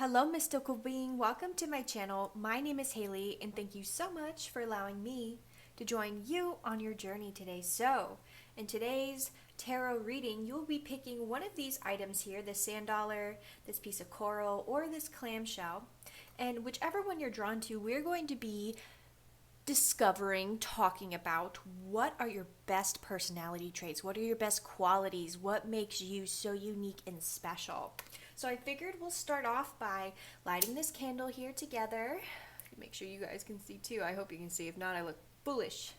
Hello, mystical being. Welcome to my channel. My name is Haley, and thank you so much for allowing me to join you on your journey today. So, in today's tarot reading, you'll be picking one of these items here, this Sandollar, this piece of coral, or this clamshell. And whichever one you're drawn to, we're going to be discovering, talking about what are your best personality traits, what are your best qualities, what makes you so unique and special. So I figured we'll start off by lighting this candle here together. Make sure you guys can see too. I hope you can see. If not, I look foolish.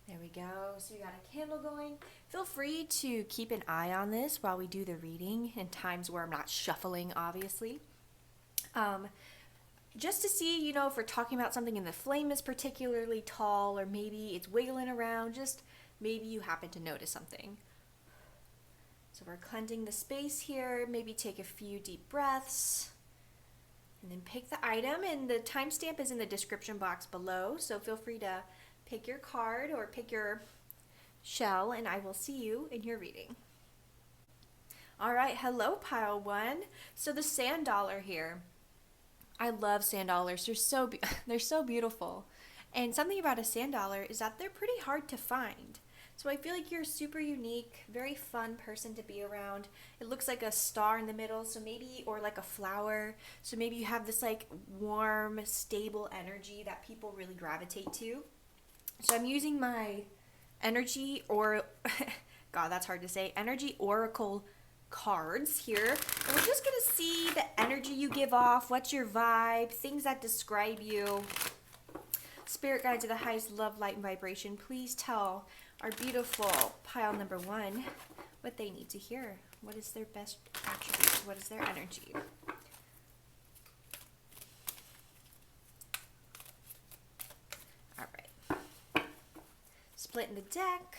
There we go. So we got a candle going. Feel free to keep an eye on this while we do the reading in times where I'm not shuffling, obviously. Just to see, if we're talking about something and the flame is particularly tall, or maybe it's wiggling around, just maybe you happen to notice something. So we're cleansing the space here. Maybe take a few deep breaths and then pick the item, and the timestamp is in the description box below, so feel free to pick your card or pick your shell, and I will see you in your reading. All right, hello pile one. So the Sandollar here. I love Sandollars. They're so beautiful. And something about a Sandollar is that they're pretty hard to find. So I feel like you're a super unique, very fun person to be around. It looks like a star in the middle, or like a flower. So maybe you have this like warm, stable energy that people really gravitate to. So I'm using my energy God, that's hard to say, energy oracle cards here. And we're just gonna see the energy you give off, what's your vibe, things that describe you. Spirit guides of the highest love, light, and vibration, please tell our beautiful pile number one what they need to hear. What is their best attributes? What is their energy? All right. Splitting the deck.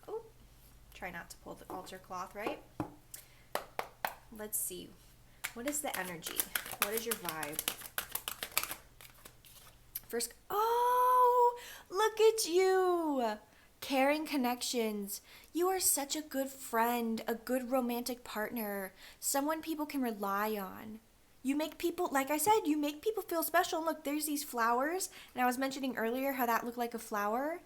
Oh, try not to pull the altar cloth, right? Let's see. What is the energy? What is your vibe? First, oh, look at you. Caring connections. You are such a good friend, a good romantic partner, someone people can rely on. You make people, like I said, you make people feel special. And look, there's these flowers, and I was mentioning earlier how that looked like a flower.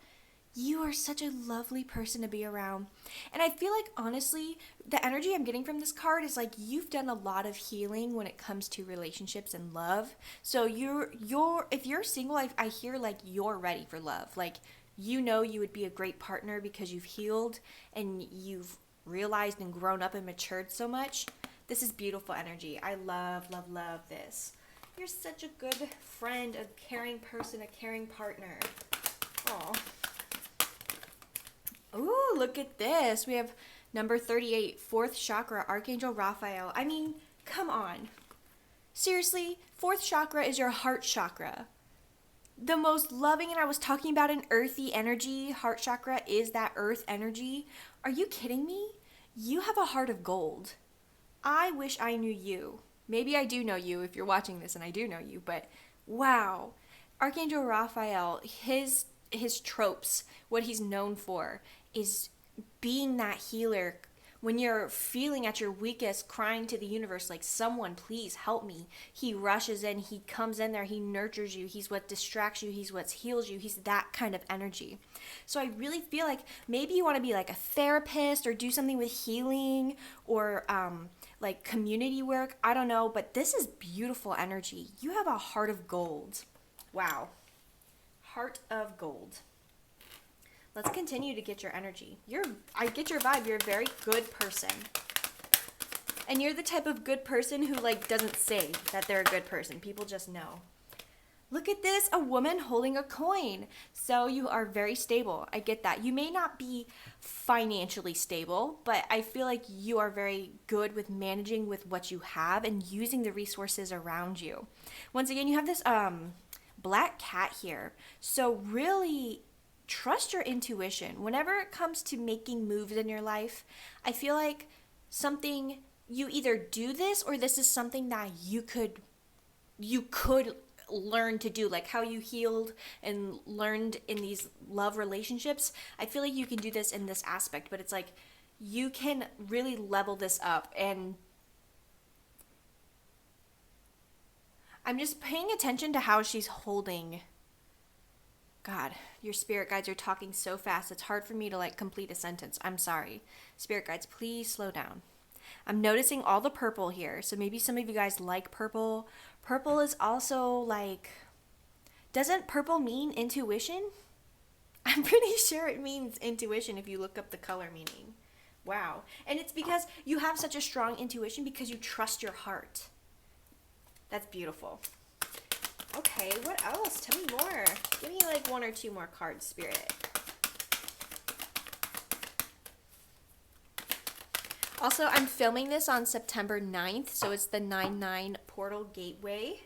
You are such a lovely person to be around. And I feel like, honestly, the energy I'm getting from this card is like you've done a lot of healing when it comes to relationships and love. So if you're single, I hear like you're ready for love. Like, you would be a great partner because you've healed and you've realized and grown up and matured so much. This is beautiful energy. I love, love, love this. You're such a good friend, a caring person, a caring partner. Aw. Ooh, look at this. We have number 38, fourth chakra, Archangel Raphael. I mean, come on. Seriously, fourth chakra is your heart chakra. The most loving, and I was talking about an earthy energy. Heart chakra is that earth energy. Are you kidding me? You have a heart of gold. I wish I knew you. Maybe I do know you if you're watching this, and I do know you, but wow. Archangel Raphael, his tropes, what he's known for, is being that healer. When you're feeling at your weakest, crying to the universe like, someone please help me, he rushes in, he comes in there, he nurtures you, he's what distracts you, he's what heals you, he's that kind of energy. So I really feel like maybe you want to be like a therapist or do something with healing or like community work, I don't know, but this is beautiful energy. You have a heart of gold. Wow. Heart of gold. Let's continue to get your energy. I get your vibe. You're a very good person. And you're the type of good person who doesn't say that they're a good person. People just know. Look at this, a woman holding a coin. So you are very stable. I get that. You may not be financially stable, but I feel like you are very good with managing with what you have and using the resources around you. Once again, you have this black cat here. So really trust your intuition. Whenever it comes to making moves in your life, I feel like you either do this or this is something that you could learn to do, like how you healed and learned in these love relationships. I feel like you can do this in this aspect, but it's like you can really level this up. And I'm just paying attention to how she's holding. God, your spirit guides are talking so fast. It's hard for me to like complete a sentence. I'm sorry. Spirit guides, please slow down. I'm noticing all the purple here. So maybe some of you guys like purple. Purple is also like, doesn't purple mean intuition? I'm pretty sure it means intuition if you look up the color meaning. Wow. And it's because you have such a strong intuition because you trust your heart. That's beautiful. Okay, what else? Tell me more. Give me like one or two more cards, Spirit. Also, I'm filming this on September 9th, so it's the 9/9 portal gateway.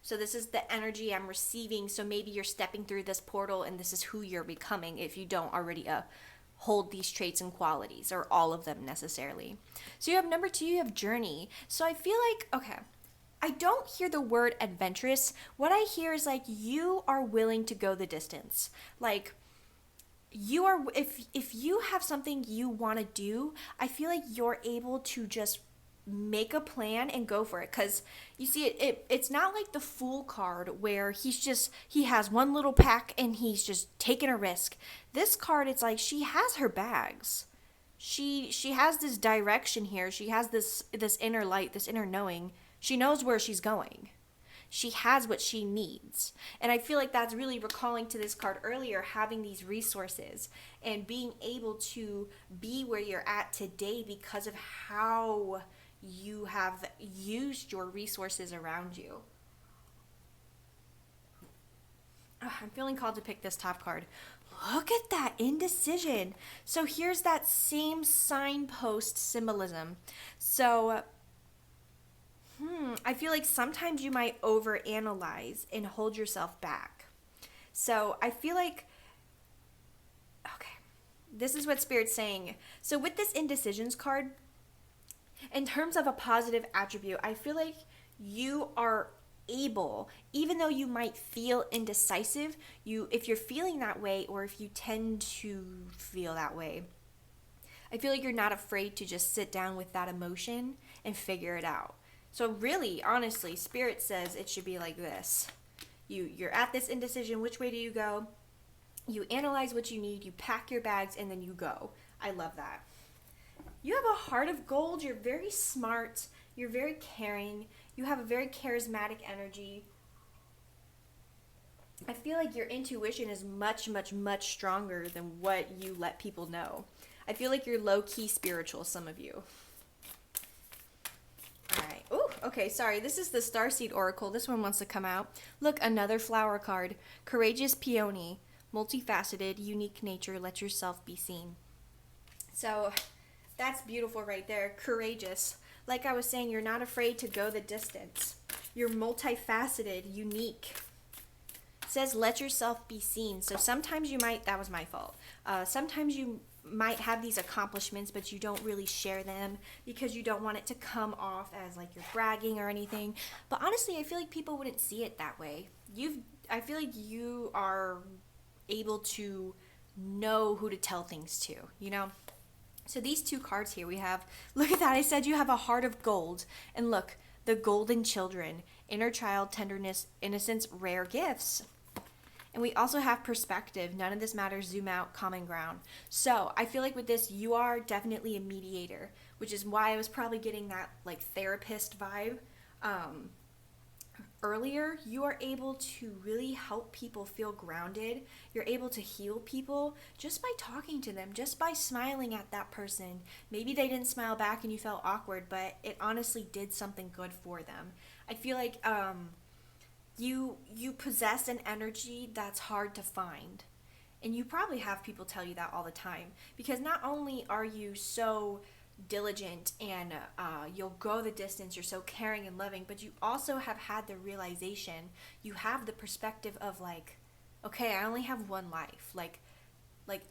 So this is the energy I'm receiving, so maybe you're stepping through this portal and this is who you're becoming if you don't already hold these traits and qualities, or all of them necessarily. So you have number 2, you have journey. So I feel like, okay, I don't hear the word adventurous. What I hear is like you are willing to go the distance. Like you are, if you have something you want to do, I feel like you're able to just make a plan and go for it. Because you see, it's not like the Fool card where he has one little pack and he's just taking a risk. This card, it's like she has her bags. She has this direction here. She has this inner light, this inner knowing. She knows where she's going. She has what she needs. And I feel like that's really recalling to this card earlier, having these resources and being able to be where you're at today because of how you have used your resources around you. I'm feeling called to pick this top card. Look at that indecision. So here's that same signpost symbolism. So I feel like sometimes you might overanalyze and hold yourself back. So I feel like, okay, this is what Spirit's saying. So with this indecisions card, in terms of a positive attribute, I feel like you are able, even though you might feel indecisive, if you're feeling that way, or if you tend to feel that way, I feel like you're not afraid to just sit down with that emotion and figure it out. So really, honestly, Spirit says it should be like this. You're at this indecision, which way do you go? You analyze what you need, you pack your bags, and then you go. I love that. You have a heart of gold. You're very smart. You're very caring. You have a very charismatic energy. I feel like your intuition is much, much, much stronger than what you let people know. I feel like you're low-key spiritual, some of you. All right. Oh, okay, sorry. This is the Starseed Oracle. This one wants to come out. Look, another flower card. Courageous peony. Multifaceted, unique nature. Let yourself be seen. So that's beautiful right there. Courageous. Like I was saying, you're not afraid to go the distance. You're multifaceted, unique. It says let yourself be seen. So sometimes you might, that was my fault. Sometimes you might have these accomplishments, but you don't really share them because you don't want it to come off as like you're bragging or anything. But honestly, I feel like people wouldn't see it that way. I feel like you are able to know who to tell things to, you know? So these two cards here we have, look at that, I said you have a heart of gold. And look, the golden children, inner child, tenderness, innocence, rare gifts. And we also have perspective, none of this matters, zoom out, common ground. So I feel like with this, you are definitely a mediator, which is why I was probably getting that like therapist vibe. Earlier, you are able to really help people feel grounded. You're able to heal people just by talking to them, just by smiling at that person. Maybe they didn't smile back and you felt awkward, but it honestly did something good for them. I feel like you possess an energy that's hard to find. And you probably have people tell you that all the time, because not only are you so diligent and you'll go the distance, you're so caring and loving, but you also have had the realization, you have the perspective of like, okay, I only have one life. Like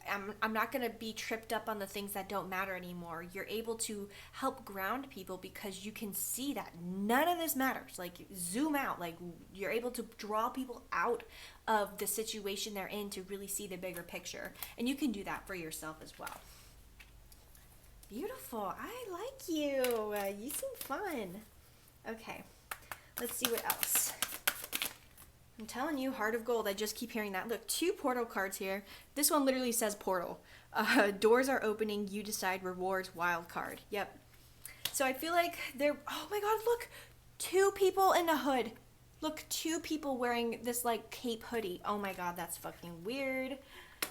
I'm not gonna be tripped up on the things that don't matter anymore. You're able to help ground people because you can see that none of this matters. Like zoom out, like you're able to draw people out of the situation they're in to really see the bigger picture. And you can do that for yourself as well. Beautiful. I like you. You seem fun. Okay, let's see what else. I'm telling you, Heart of Gold. I just keep hearing that. Look, 2 portal cards here. This one literally says portal. Doors are opening. You decide. Rewards. Wild card. Yep. So I feel like oh my god, look. 2 people in a hood. Look, 2 people wearing this like cape hoodie. Oh my god, that's fucking weird.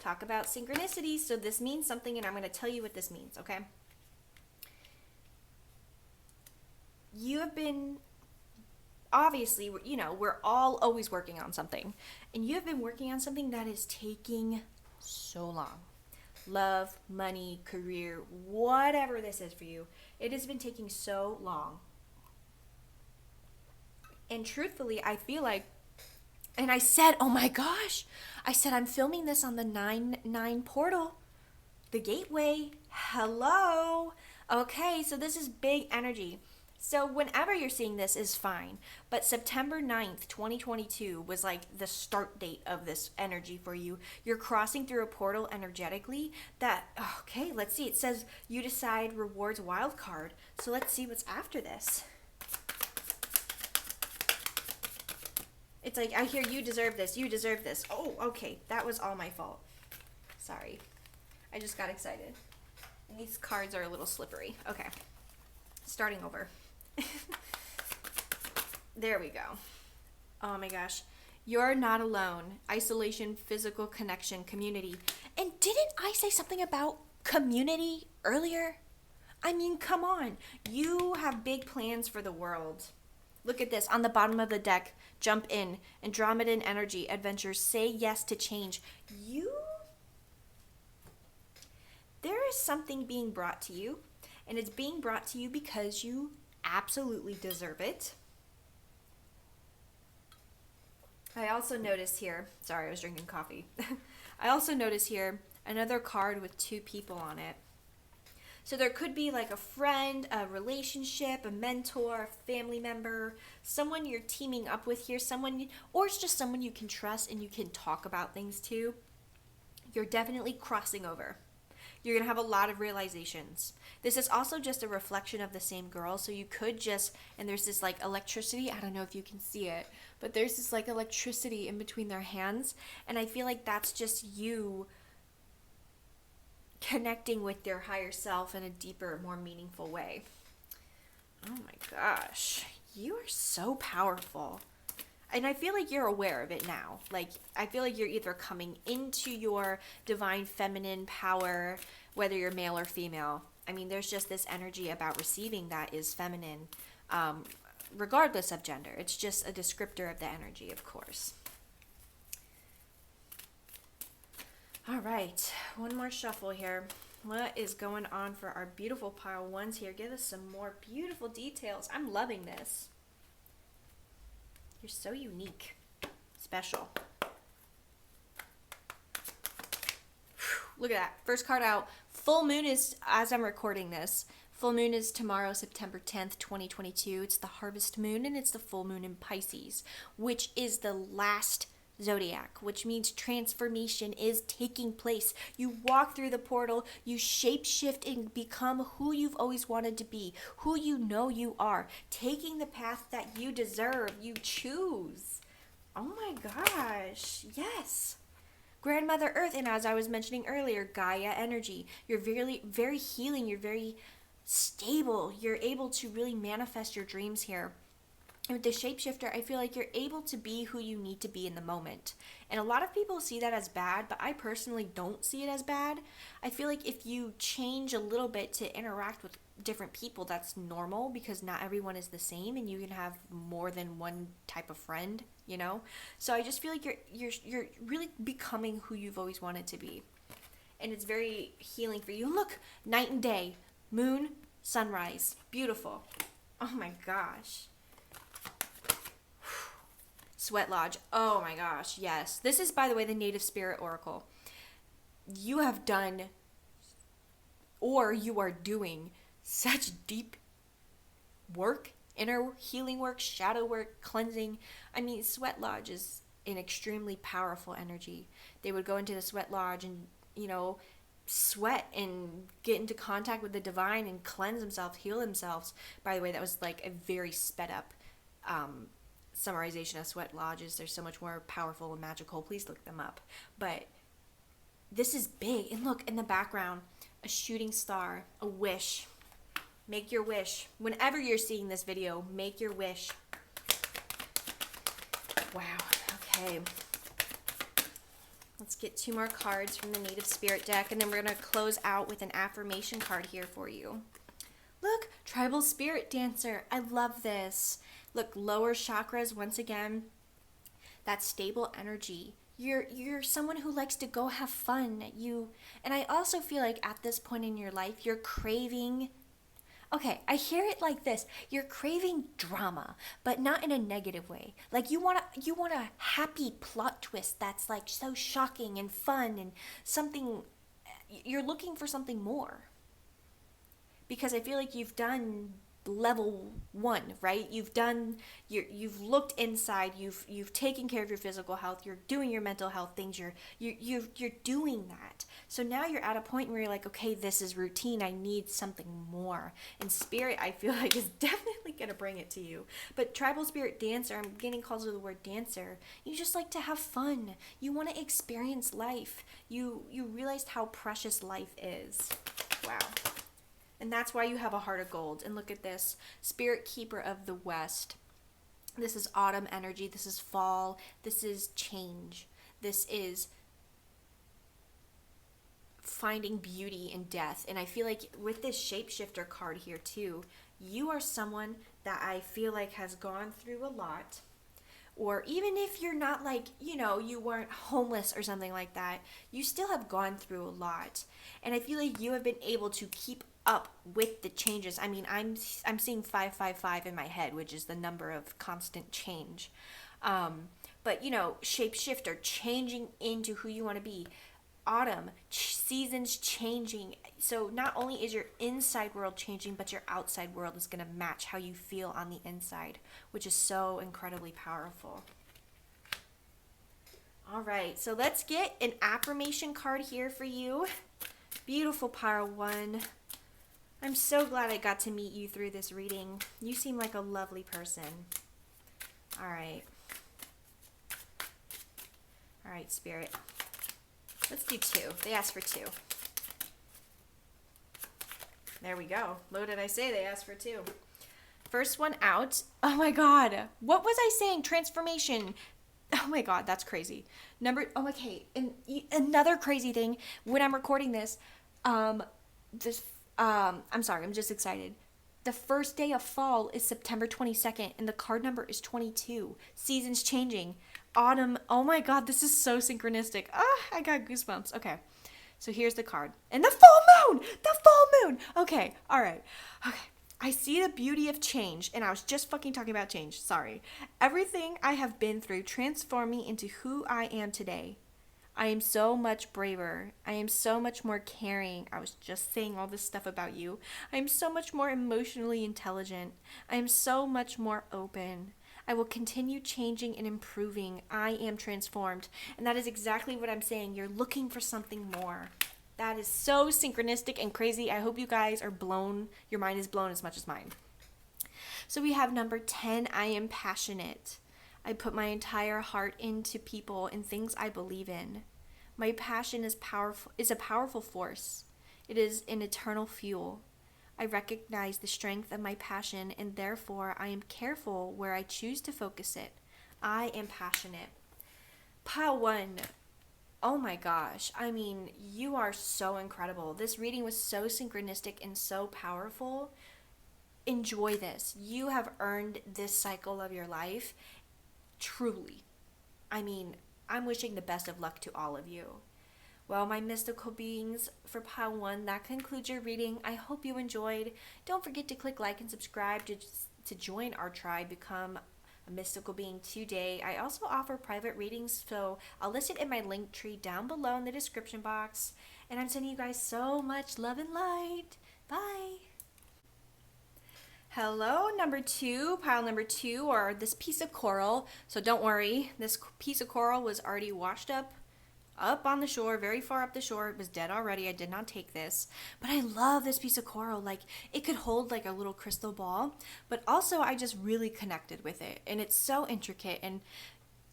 Talk about synchronicity. So this means something, and I'm going to tell you what this means, okay? You have been, obviously, you know, we're all always working on something. And you have been working on something that is taking so long. Love, money, career, whatever this is for you. It has been taking so long. And truthfully, I feel like, and I said, oh my gosh, I said, I'm filming this on the 9/9 portal, the gateway. Hello. Okay, so this is big energy. So whenever you're seeing this is fine. But September 9th, 2022 was like the start date of this energy for you. You're crossing through a portal energetically that, okay, let's see. It says you decide rewards wild card. So let's see what's after this. It's like, I hear you deserve this. You deserve this. Oh, okay. That was all my fault. Sorry. I just got excited. And these cards are a little slippery. Okay. Starting over. There we go. Oh my gosh. You're not alone. Isolation, physical connection, community. And didn't I say something about community earlier? I mean, come on. You have big plans for the world. Look at this. On the bottom of the deck, jump in. Andromedan energy, adventures, say yes to change. There is something being brought to you, and it's being brought to you because you absolutely deserve it. I also noticed here, sorry, I was drinking coffee. I also noticed here another card with 2 people on it. So there could be like a friend, a relationship, a mentor, a family member, someone you're teaming up with here, or it's just someone you can trust and you can talk about things to. You're definitely crossing over. You're going to have a lot of realizations. This is also just a reflection of the same girl, so you could just, and there's this like electricity, I don't know if you can see it, but there's this like electricity in between their hands, and I feel like that's just you connecting with their higher self in a deeper, more meaningful way. Oh my gosh, you are so powerful. And I feel like you're aware of it now. Like, I feel like you're either coming into your divine feminine power, whether you're male or female. I mean, there's just this energy about receiving that is feminine, regardless of gender. It's just a descriptor of the energy, of course. All right, one more shuffle here. What is going on for our beautiful pile ones here? Give us some more beautiful details. I'm loving this. You're so unique. Special. Look at that. First card out. Full moon is, as I'm recording this, full moon is tomorrow, September 10th, 2022. It's the harvest moon, and it's the full moon in Pisces, which is the last zodiac, which means transformation is taking place. You walk through the portal, you shapeshift and become who you've always wanted to be, who you know you are, taking the path that you deserve, you choose. Oh my gosh, yes. Grandmother Earth, and as I was mentioning earlier, Gaia energy. You're very, very healing, you're very stable, you're able to really manifest your dreams here. And with the shapeshifter, I feel like you're able to be who you need to be in the moment. And a lot of people see that as bad, but I personally don't see it as bad. I feel like if you change a little bit to interact with different people, that's normal because not everyone is the same and you can have more than one type of friend, you know? So I just feel like you're really becoming who you've always wanted to be. And it's very healing for you. And look, night and day, moon, sunrise, beautiful. Oh my gosh. Sweat Lodge. Oh my gosh, yes. This is, by the way, the Native Spirit Oracle. You have done, or you are doing, such deep work, inner healing work, shadow work, cleansing. I mean, Sweat Lodge is an extremely powerful energy. They would go into the Sweat Lodge and, you know, sweat and get into contact with the divine and cleanse themselves, heal themselves. By the way, that was like a very sped up summarization of sweat lodges. They're so much more powerful and magical. Please look them up. But this is big. And look in the background, a shooting star, a wish. Make your wish. Whenever you're seeing this video, make your wish. Wow. Okay. Let's get 2 more cards from the Native Spirit deck, and then we're going to close out with an affirmation card here for you. Look, Tribal Spirit Dancer. I love this. Look, lower chakras, once again, that stable energy. You're someone who likes to go have fun. And I also feel like at this point in your life, you're craving. Okay, I hear it like this. You're craving drama, but not in a negative way. Like you want a happy plot twist that's like so shocking and fun and something. You're looking for something more. Because I feel like you've done level 1, right? You've looked inside, you've taken care of your physical health, you're doing your mental health things, you're doing that. So now you're at a point where you're like, okay, this is routine, I need something more. And Spirit, I feel like, is definitely gonna bring it to you. But Tribal Spirit Dancer, I'm getting calls to the word dancer. You just like to have fun. You want to experience life. You realized how precious life is. Wow. And that's why you have a heart of gold. And look at this, Spirit Keeper of the West. This is autumn energy. This is fall. This is change. This is finding beauty in death. And I feel like with this shapeshifter card here too, you are someone that I feel like has gone through a lot. Or even if you're not like, you weren't homeless or something like that, you still have gone through a lot. And I feel like you have been able to keep up with the changes. I mean, I'm seeing 555 in my head, which is the number of constant change. But shapeshifter, changing into who you want to be. Autumn, seasons changing. So not only is your inside world changing, but your outside world is going to match how you feel on the inside, which is so incredibly powerful. All right, so let's get an affirmation card here for you. Beautiful Pile 1. I'm so glad I got to meet you through this reading. You seem like a lovely person. All right. All right, Spirit. Let's do 2. They asked for 2. There we go. What did I say? They asked for 2. First one out. Oh my God. What was I saying? Transformation. Oh my God, that's crazy. Okay. And another crazy thing, when I'm recording this, I'm sorry, I'm just excited. The first day of fall is September 22nd, and the card number is 22. Seasons changing. Autumn. Oh my God, this is so synchronistic. I got goosebumps. Okay, so here's the card. And the full moon! The full moon! Okay, all right. Okay, I see the beauty of change, and I was just fucking talking about change. Sorry. Everything I have been through transformed me into who I am today. I am so much braver. I am so much more caring. I was just saying all this stuff about you. I am so much more emotionally intelligent. I am so much more open. I will continue changing and improving. I am transformed. And that is exactly what I'm saying. You're looking for something more. That is so synchronistic and crazy. I hope you guys are blown. Your mind is blown as much as mine. So we have number 10. I am passionate. I put my entire heart into people and things I believe in. My passion is a powerful force. It is an eternal fuel. I recognize the strength of my passion, and therefore I am careful where I choose to focus it. I am passionate. Pile 1. Oh my gosh. I mean, you are so incredible. This reading was so synchronistic and so powerful. Enjoy this. You have earned this cycle of your life. Truly. I mean, I'm wishing the best of luck to all of you. Well, my mystical beings, for Pile 1, that concludes your reading. I hope you enjoyed. Don't forget to click like and subscribe to join our tribe, become a mystical being today. I also offer private readings, so I'll list it in my link tree down below in the description box. And I'm sending you guys so much love and light. Bye. Hello, number 2, pile number 2, or this piece of coral. So don't worry, this piece of coral was already washed up up on the shore, very far up the shore. It was dead already. I did not take this. But I love this piece of coral. Like, it could hold like a little crystal ball. But also, I just really connected with it. And it's so intricate. And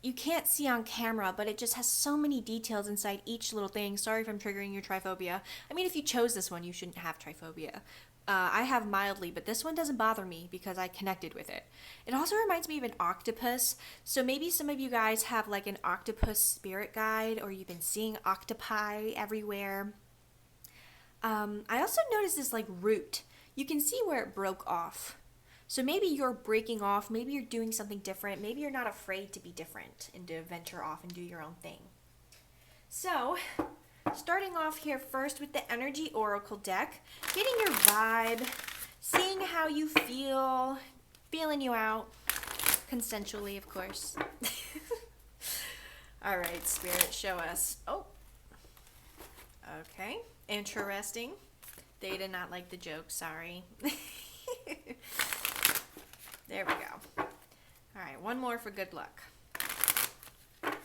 you can't see on camera, but it just has so many details inside each little thing. Sorry if I'm triggering your triphobia. I mean, if you chose this one, you shouldn't have triphobia. I have mildly, but this one doesn't bother me because I connected with it. It also reminds me of an octopus. So maybe some of you guys have like an octopus spirit guide, or you've been seeing octopi everywhere. I also noticed this like root. You can see where it broke off. So maybe you're breaking off, maybe you're doing something different, maybe you're not afraid to be different and to venture off and do your own thing. So, starting off here first with the Energy Oracle deck, getting your vibe, seeing how you feel, feeling you out, consensually, of course. All right, Spirit, show us. Oh, okay, interesting. They did not like the joke, sorry. There we go. All right, one more for good luck. All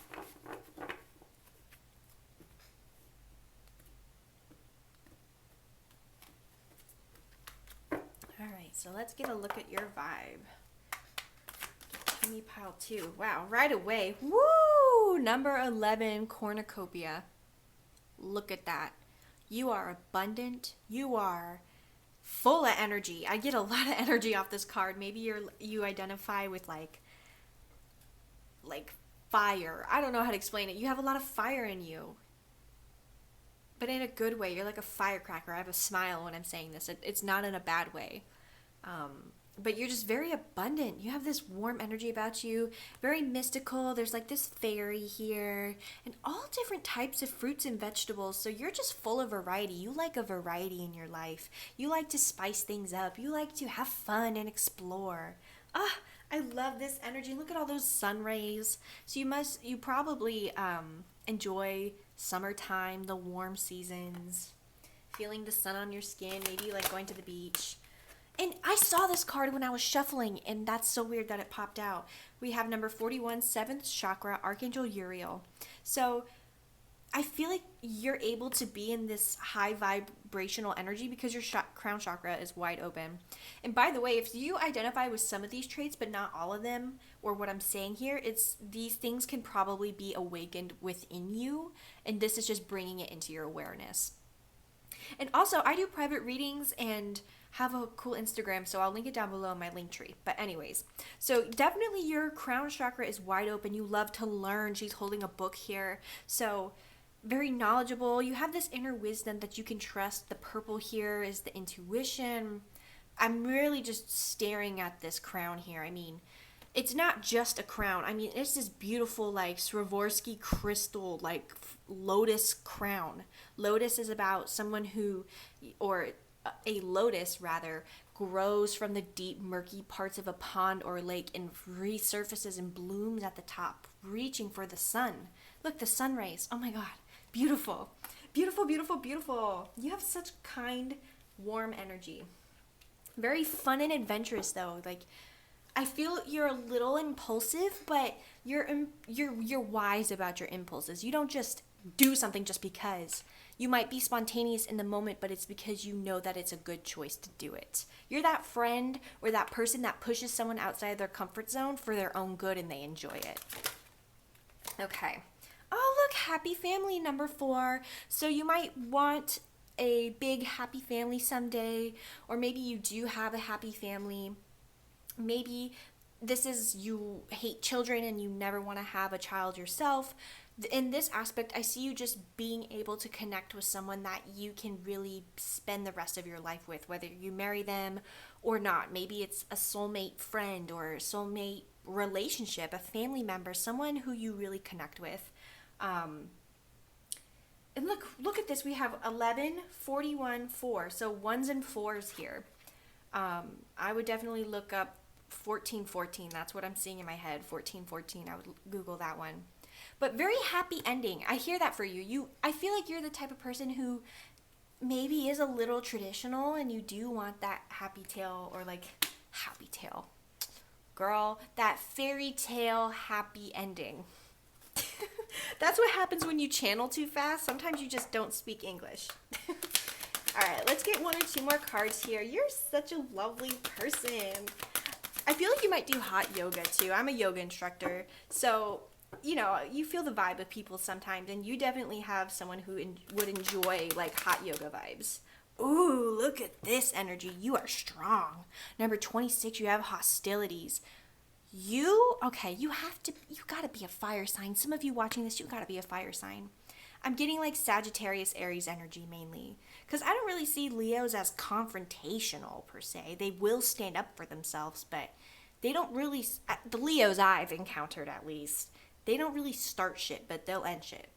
right, so let's get a look at your vibe. Tiny pile 2. Wow, right away. Woo! Number 11, cornucopia. Look at that. You are abundant. You are full of energy. I get a lot of energy off this card. Maybe you identify with like fire. I don't know how to explain it. You have a lot of fire in you, but in a good way. You're like a firecracker. I have a smile when I'm saying this. It's not in a bad way. But you're just very abundant. You have this warm energy about you, very mystical. There's like this fairy here, and all different types of fruits and vegetables. So you're just full of variety. You like a variety in your life. You like to spice things up. You like to have fun and explore. Ah, I love this energy. Look at all those sun rays. So you probably enjoy summertime, the warm seasons, feeling the sun on your skin, maybe like going to the beach. And I saw this card when I was shuffling, and that's so weird that it popped out. We have number 41, 7th chakra, Archangel Uriel. So I feel like you're able to be in this high vibrational energy because your crown chakra is wide open. And by the way, if you identify with some of these traits, but not all of them, or what I'm saying here, it's these things can probably be awakened within you, and this is just bringing it into your awareness. And also, I do private readings and have a cool Instagram, so I'll link it down below in my link tree. But anyways, so definitely your crown chakra is wide open. You love to learn. She's holding a book here. So very knowledgeable. You have this inner wisdom that you can trust. The purple here is the intuition. I'm really just staring at this crown here. I mean, it's not just a crown. I mean, it's this beautiful, like, Swarovski crystal, like, lotus crown. Lotus is about someone who, or a lotus rather, grows from the deep, murky parts of a pond or lake and resurfaces and blooms at the top, reaching for the sun. Look, the sun rays. Oh my God. Beautiful. Beautiful, beautiful, beautiful. You have such kind, warm energy. Very fun and adventurous, though. Like, I feel you're a little impulsive, but you're wise about your impulses. You don't just do something just because. You might be spontaneous in the moment, but it's because you know that it's a good choice to do it. You're that friend or that person that pushes someone outside their comfort zone for their own good and they enjoy it. Okay. Oh, look, happy family, number 4. So you might want a big happy family someday, or maybe you do have a happy family. Maybe this is you hate children and you never want to have a child yourself. In this aspect, I see you just being able to connect with someone that you can really spend the rest of your life with, whether you marry them or not. Maybe it's a soulmate friend or soulmate relationship, a family member, someone who you really connect with. And look at this. We have 11, 41, 4. So 1s and 4s here. I would definitely look up 1414. That's what I'm seeing in my head. 1414. I would Google that one. But very happy ending. I hear that for you. I feel like you're the type of person who maybe is a little traditional and you do want that happy tale, or like happy tale. Girl, that fairy tale happy ending. That's what happens when you channel too fast. Sometimes you just don't speak English. All right, let's get one or two more cards here. You're such a lovely person. I feel like you might do hot yoga too. I'm a yoga instructor. So, you know, you feel the vibe of people sometimes, and you definitely have someone who would enjoy like hot yoga vibes. Ooh, look at this energy. You are strong. Number 26, you have hostilities. You gotta be a fire sign. Some of you watching this, you gotta be a fire sign. I'm getting like Sagittarius, Aries energy mainly. Because I don't really see Leos as confrontational per se. They will stand up for themselves, but they don't really, the Leos I've encountered at least, they don't really start shit, but they'll end shit.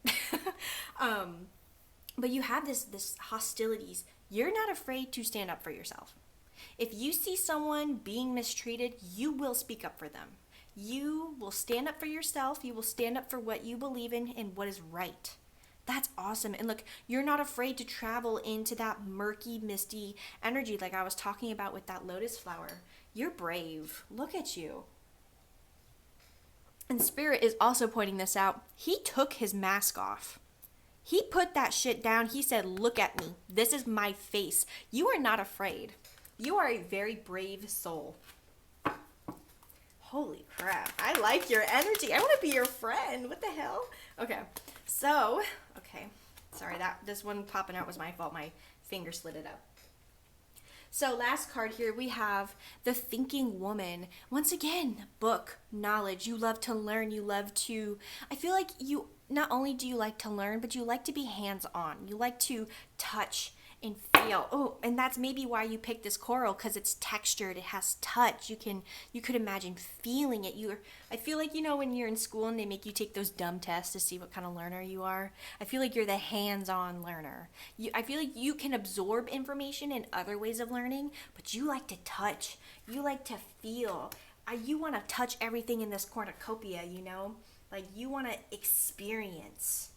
But you have this hostilities. You're not afraid to stand up for yourself. If you see someone being mistreated, you will speak up for them. You will stand up for yourself. You will stand up for what you believe in and what is right. That's awesome. And look, you're not afraid to travel into that murky, misty energy like I was talking about with that lotus flower. You're brave. Look at you. And Spirit is also pointing this out. He took his mask off. He put that shit down. He said, look at me. This is my face. You are not afraid. You are a very brave soul. Holy crap. I like your energy. I want to be your friend. What the hell? Okay. So, sorry, this one popping out was my fault. My finger slid it up. So last card here, we have the Thinking Woman. Once again, book, knowledge. You love to learn. I feel like you, not only do you like to learn, but you like to be hands-on. You like to touch and feel. Oh, and that's maybe why you picked this coral, because it's textured, it has touch. You could imagine feeling it. I feel like, you know, when you're in school and they make you take those dumb tests to see what kind of learner you are. I feel like you're the hands-on learner. I feel like you can absorb information in other ways of learning, but you like to touch. You like to feel. You want to touch everything in this cornucopia, you know? Like, you want to experience.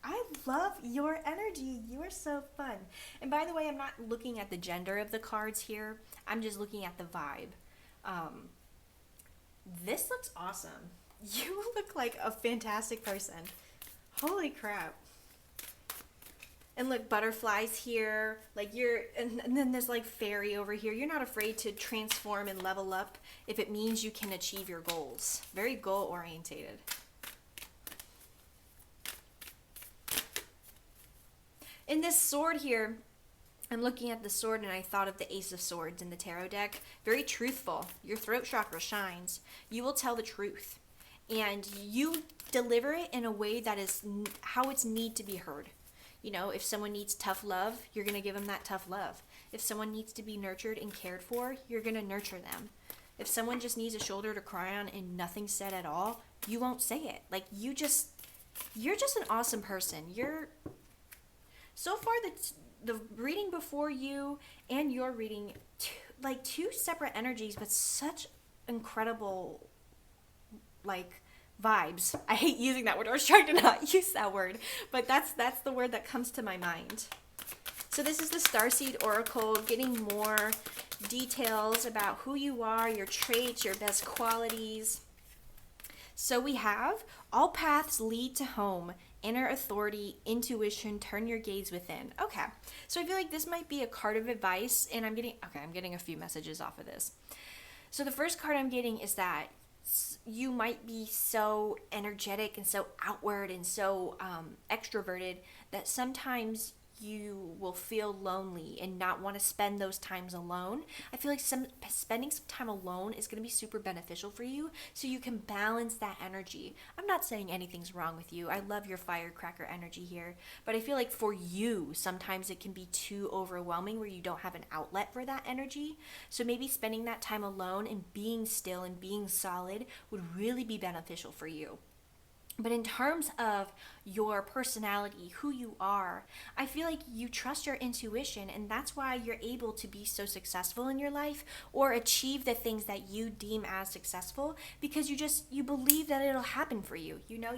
I love your energy. You are so fun. And by the way, I'm not looking at the gender of the cards here. I'm just looking at the vibe. This looks awesome. You look like a fantastic person. Holy crap. And look, butterflies here. Like and then there's like fairy over here. You're not afraid to transform and level up if it means you can achieve your goals. Very goal orientated. In this sword here, I'm looking at the sword and I thought of the Ace of Swords in the tarot deck. Very truthful. Your throat chakra shines. You will tell the truth. And you deliver it in a way that is how it's need to be heard. You know, if someone needs tough love, you're going to give them that tough love. If someone needs to be nurtured and cared for, you're going to nurture them. If someone just needs a shoulder to cry on and nothing's said at all, you won't say it. Like, you're just an awesome person. So far, the reading before you and your reading, two separate energies, but such incredible, vibes. I hate using that word. I was trying to not use that word, but that's the word that comes to my mind. So this is the Starseed Oracle, getting more details about who you are, your traits, your best qualities. So we have all paths lead to home. Inner authority, intuition, turn your gaze within. Okay, so I feel like this might be a card of advice, and I'm getting a few messages off of this. So the first card I'm getting is that you might be so energetic and so outward and so extroverted that sometimes you will feel lonely and not want to spend those times alone. I feel like spending some time alone is going to be super beneficial for you, so you can balance that energy. I'm not saying anything's wrong with you. I love your firecracker energy here, but I feel like for you, sometimes it can be too overwhelming where you don't have an outlet for that energy. So maybe spending that time alone and being still and being solid would really be beneficial for you. But in terms of your personality, who you are, I feel like you trust your intuition, and that's why you're able to be so successful in your life or achieve the things that you deem as successful, because you believe that it'll happen for you. You know,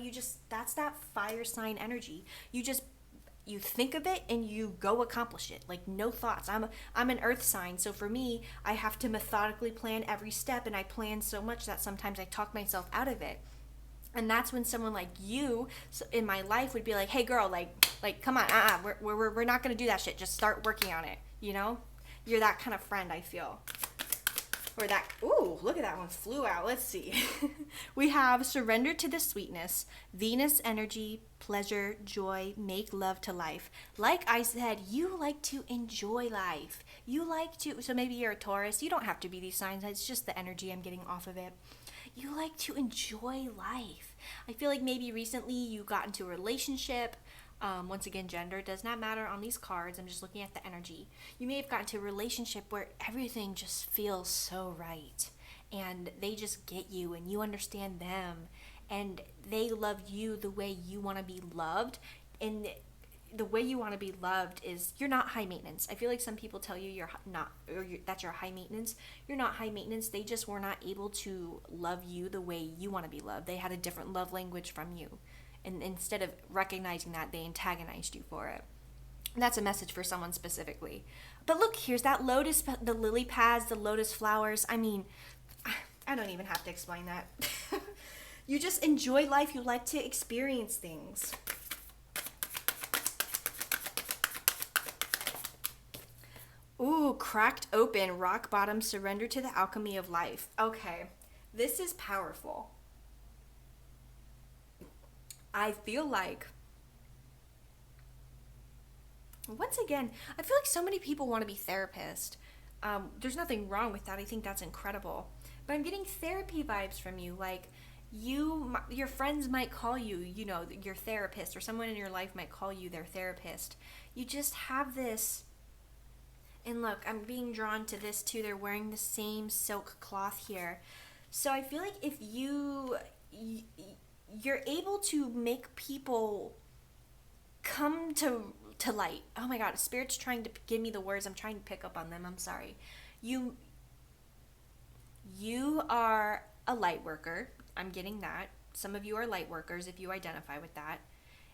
that's that fire sign energy. You think of it and you go accomplish it. Like, no thoughts. I'm an earth sign, so for me, I have to methodically plan every step, and I plan so much that sometimes I talk myself out of it. And that's when someone like you in my life would be like, hey girl, like come on, we're not gonna do that shit, just start working on it, you know? You're that kind of friend, I feel. Or that, ooh, look at that one, flew out. Let's see. We have surrender to the sweetness, Venus energy, pleasure, joy, make love to life. Like I said, you like to enjoy life. You like to, so maybe you're a Taurus. You don't have to be these signs. It's just the energy I'm getting off of it. You like to enjoy life. I feel like maybe recently you got into a relationship. Once again, gender does not matter on these cards. I'm just looking at the energy. You may have gotten to a relationship where everything just feels so right. And they just get you and you understand them. And they love you the way you want to be loved. And the way you want to be loved is you're not high maintenance. I feel like some people tell you you're not, that you're high maintenance. You're not high maintenance. They just were not able to love you the way you want to be loved. They had a different love language from you. And instead of recognizing that, they antagonized you for it. And that's a message for someone specifically. But look, here's that lotus, the lily pads, the lotus flowers. I mean, I don't even have to explain that. You just enjoy life. You like to experience things. Ooh, cracked open, rock bottom, surrender to the alchemy of life. Okay, this is powerful. I feel like, once again, I feel like so many people want to be therapists. There's nothing wrong with that. I think that's incredible. But I'm getting therapy vibes from you. Like, your friends might call you, you know, your therapist, or someone in your life might call you their therapist. You just have this, and look, I'm being drawn to this too. They're wearing the same silk cloth here. So I feel like if you're able to make people come to light. Oh my God, Spirit's trying to give me the words. I'm trying to pick up on them. I'm sorry. You are a light worker. I'm getting that. Some of you are light workers if you identify with that.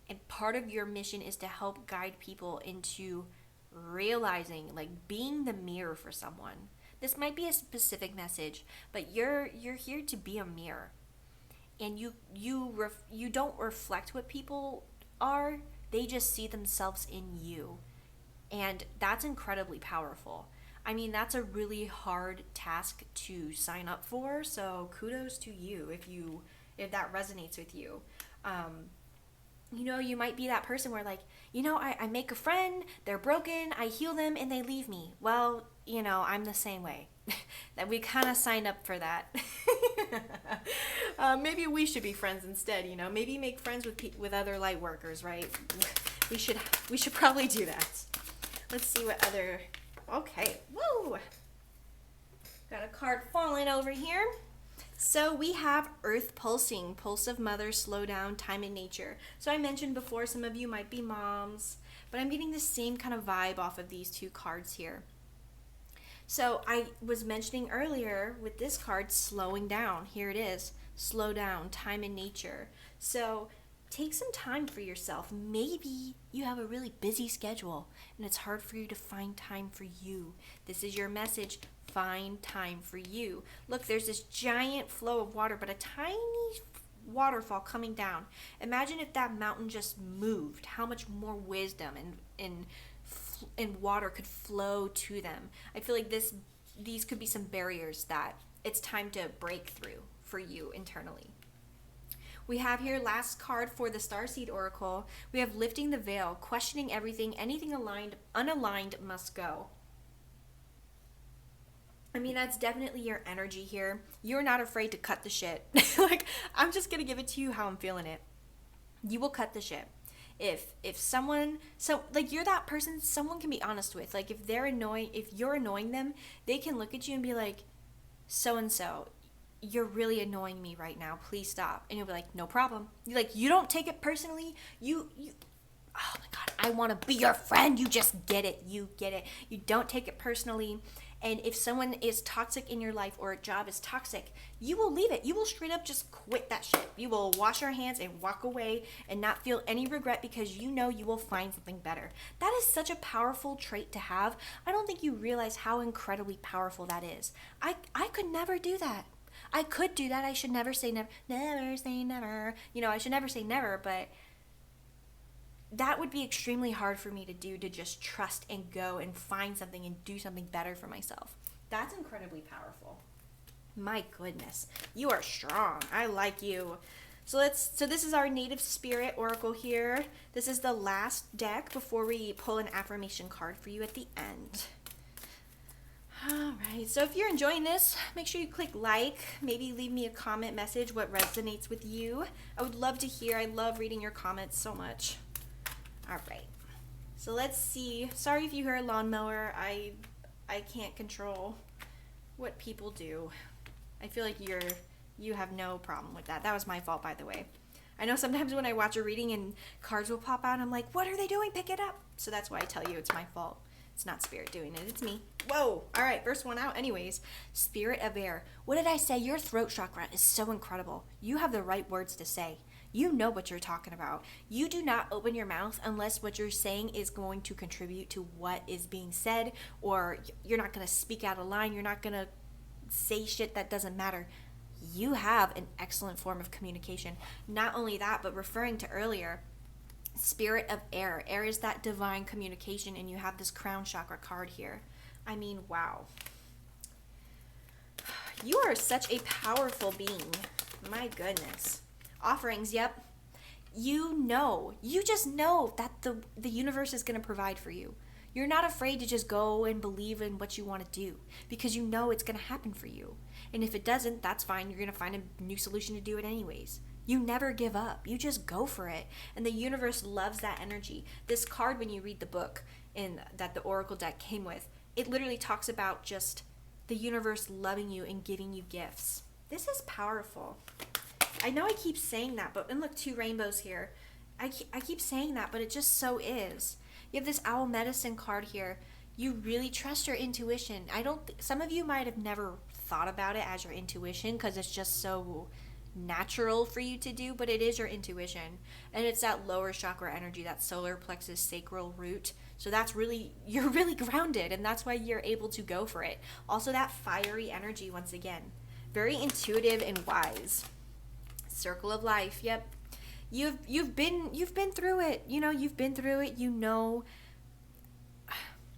And part of your mission is to help guide people into realizing, like, being the mirror for someone. This might be a specific message, but you're here to be a mirror. And you don't reflect what people are. They just see themselves in you. And that's incredibly powerful. I mean, that's a really hard task to sign up for, so kudos to you if that resonates with you. You know, you might be that person where, like, you know, I make a friend, they're broken, I heal them, and they leave me. Well, you know, I'm the same way. That we kind of signed up for that. Maybe we should be friends instead, you know. Maybe make friends with other light workers, right? We should probably do that. Let's see what other... Okay, woo! Got a card falling over here. So we have Earth pulsing, pulse of mother, slow down, time in nature. So I mentioned before, some of you might be moms, but I'm getting the same kind of vibe off of these two cards here. So I was mentioning earlier with this card, slowing down. Here it is, slow down, time in nature. So take some time for yourself. Maybe you have a really busy schedule and it's hard for you to find time for you. This is your message. Find time for you. Look, there's this giant flow of water, but a tiny waterfall coming down. Imagine if that mountain just moved, how much more wisdom and water could flow to them. I feel like these could be some barriers that it's time to break through for you internally. We have here last card for the Starseed Oracle. We have lifting the veil, questioning everything, anything unaligned must go. I mean, that's definitely your energy here. You're not afraid to cut the shit. Like, I'm just going to give it to you how I'm feeling it. You will cut the shit. If someone, so like, you're that person someone can be honest with. Like, if you're annoying them, they can look at you and be like, so-and-so, you're really annoying me right now. Please stop. And you'll be like, no problem. You're like, you don't take it personally. You oh my God, I want to be your friend. You just get it. You get it. You don't take it personally. And if someone is toxic in your life or a job is toxic, you will leave it. You will straight up just quit that shit. You will wash your hands and walk away and not feel any regret because you know you will find something better. That is such a powerful trait to have. I don't think you realize how incredibly powerful that is. I could never do that. I could do that. I should never say never. Never say never. I should never say never, but that would be extremely hard for me to do, to just trust and go and find something and do something better for myself. That's incredibly powerful. My goodness. You are strong. I like you. So this is our Native Spirit Oracle here. This is the last deck before we pull an affirmation card for you at the end. All right, so if you're enjoying this, make sure you click like, maybe leave me a comment message what resonates with you. I would love to hear. I love reading your comments so much. All right, so let's see. Sorry if you hear a lawnmower. I can't control what people do. I feel like you have no problem with that. That was my fault, by the way. I know sometimes when I watch a reading and cards will pop out, I'm like, what are they doing? Pick it up. So that's why I tell you it's my fault. It's not Spirit doing it. It's me. Whoa. All right, first one out. Anyways, Spirit of Air. What did I say? Your throat chakra is so incredible. You have the right words to say. You know what you're talking about. You do not open your mouth unless what you're saying is going to contribute to what is being said, or you're not going to speak out of line. You're not going to say shit that doesn't matter. You have an excellent form of communication. Not only that, but referring to earlier, Spirit of Air. Air is that divine communication, and you have this crown chakra card here. I mean, wow. You are such a powerful being. My goodness. Offerings, yep. You just know that the universe is going to provide for you. You're not afraid to just go and believe in what you want to do because you know it's going to happen for you. And if it doesn't, that's fine. You're going to find a new solution to do it anyways. You never give up. You just go for it. And the universe loves that energy. This card, when you read the book that the Oracle deck came with, it literally talks about just the universe loving you and giving you gifts. This is powerful. I know I keep saying that, and look, 2 rainbows here. I keep saying that, but it just so is. You have this Owl Medicine card here. You really trust your intuition. Some of you might have never thought about it as your intuition because it's just so natural for you to do, but it is your intuition. And it's that lower chakra energy, that solar plexus sacral root. So you're really grounded, and that's why you're able to go for it. Also that fiery energy, once again. Very intuitive and wise. Circle of Life, yep. You've been through it. You've been through it. You know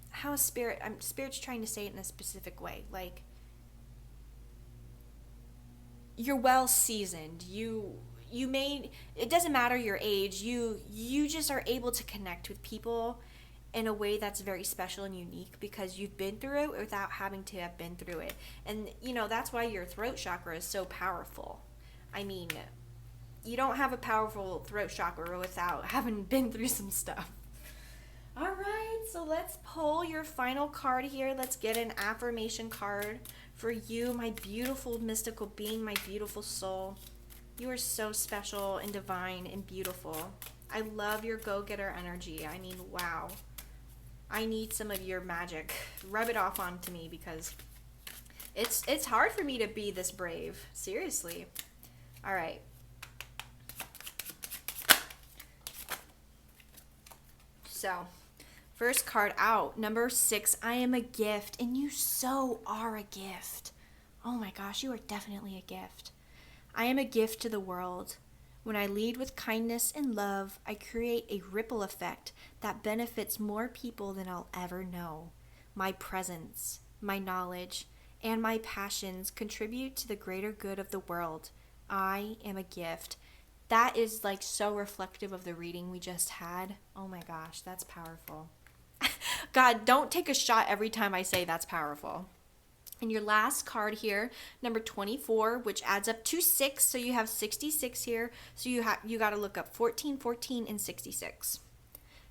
how Spirit's trying to say it in a specific way. Like, you're well seasoned. It doesn't matter your age. You just are able to connect with people in a way that's very special and unique because you've been through it without having to have been through it. And that's why your throat chakra is so powerful. I mean, you don't have a powerful throat chakra without having been through some stuff. All right, so let's pull your final card here. Let's get an affirmation card for you, my beautiful mystical being, my beautiful soul. You are so special and divine and beautiful. I love your go-getter energy. I mean, wow. I need some of your magic. Rub it off onto me because it's hard for me to be this brave. Seriously. All right. So, first card out, number 6, I am a gift, and you so are a gift. Oh my gosh, you are definitely a gift. I am a gift to the world. When I lead with kindness and love, I create a ripple effect that benefits more people than I'll ever know. My presence, my knowledge, and my passions contribute to the greater good of the world. I am a gift. That is like so reflective of the reading we just had. Oh my gosh, that's powerful. God, don't take a shot every time I say that's powerful. And your last card here, number 24, which adds up to 6, so you have 66 here. So you got to look up 14, 14, and 66.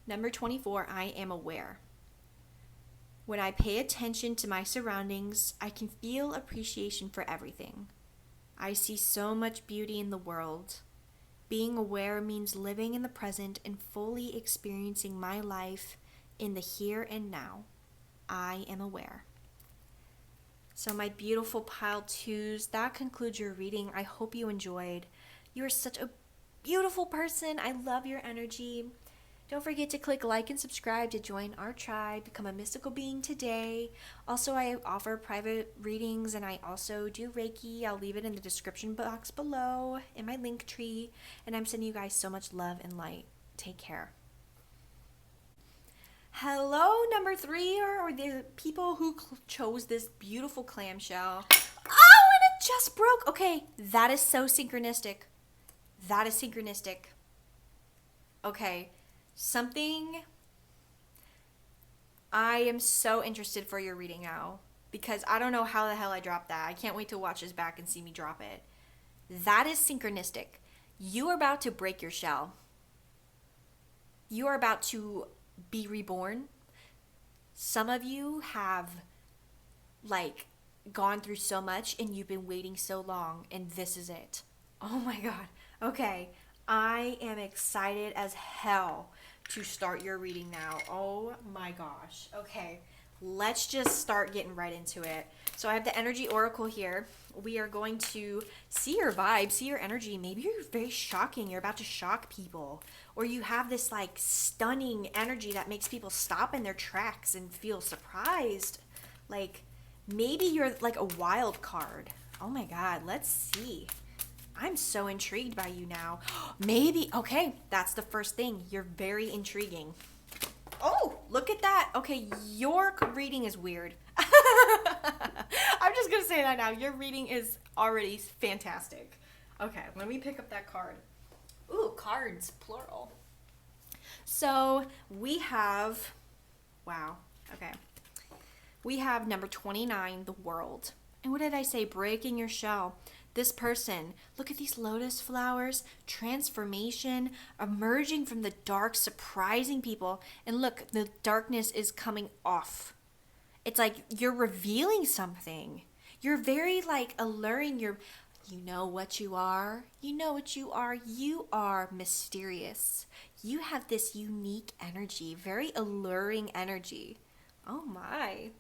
Number 24, I am aware. When I pay attention to my surroundings, I can feel appreciation for everything. I see so much beauty in the world. Being aware means living in the present and fully experiencing my life in the here and now. I am aware. So my beautiful pile 2s, that concludes your reading. I hope you enjoyed. You are such a beautiful person. I love your energy. Don't forget to click like and subscribe to join our tribe, become a mystical being today. Also, I offer private readings and I also do Reiki. I'll leave it in the description box below in my link tree. And I'm sending you guys so much love and light. Take care. Hello, number 3, or the people who chose this beautiful clamshell. Oh, and it just broke. Okay, that is so synchronistic. That is synchronistic. Okay, something. I am so interested for your reading now because I don't know how the hell I dropped that. I can't wait to watch this back and see me drop it. That is synchronistic. You are about to break your shell. You are about to be reborn. Some of you have gone through so much and you've been waiting so long and this is it. Oh my god. Okay. I am excited as hell to start your reading now. Oh my gosh. Okay. Let's just start getting right into it. So I have the energy oracle here. We are going to see your vibe, see your energy. Maybe you're very shocking. You're about to shock people. Or you have this stunning energy that makes people stop in their tracks and feel surprised. Maybe you're a wild card. Oh my god, let's see. I'm so intrigued by you now. Maybe, okay, that's the first thing. You're very intriguing. Oh, look at that. Okay, your reading is weird. I'm just going to say that now. Your reading is already fantastic. Okay, let me pick up that card. Ooh, cards, plural. So we have, wow, okay. We have number 29, the world. And what did I say? Breaking your shell. This person, look at these lotus flowers, transformation, emerging from the dark, surprising people. And look, the darkness is coming off. It's like you're revealing something. You're very alluring. You know what you are. You know what you are. You are mysterious. You have this unique energy, very alluring energy. Oh my.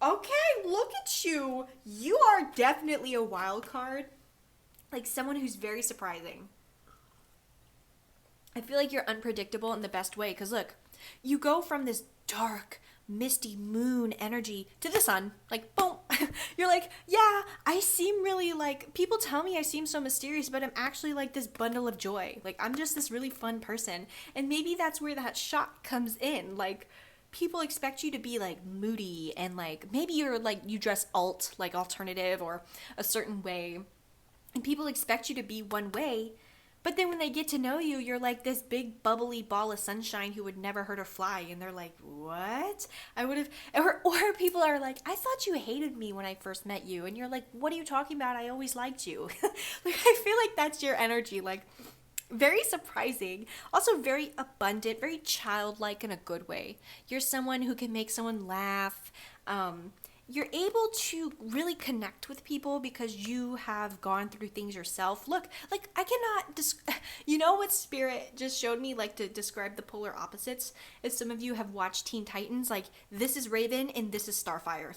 Okay, look at you. You are definitely a wild card. Someone who's very surprising. I feel like you're unpredictable in the best way because look, you go from this dark, misty moon energy to the sun. Boom. You're yeah, I seem really people tell me I seem so mysterious, but I'm actually this bundle of joy. I'm just this really fun person. And maybe that's where that shock comes in. People expect you to be moody and maybe you're you dress alternative or a certain way, and people expect you to be one way, but then when they get to know you, you're this big bubbly ball of sunshine who would never hurt a fly, and they're what? I would have, or people are I thought you hated me when I first met you, and you're what are you talking about? I always liked you. I feel that's your energy, very surprising, also very abundant, very childlike in a good way. You're someone who can make someone laugh. You're able to really connect with people because you have gone through things yourself. Look, I cannot, you know what Spirit just showed me, to describe the polar opposites? If some of you have watched Teen Titans, this is Raven and this is Starfire.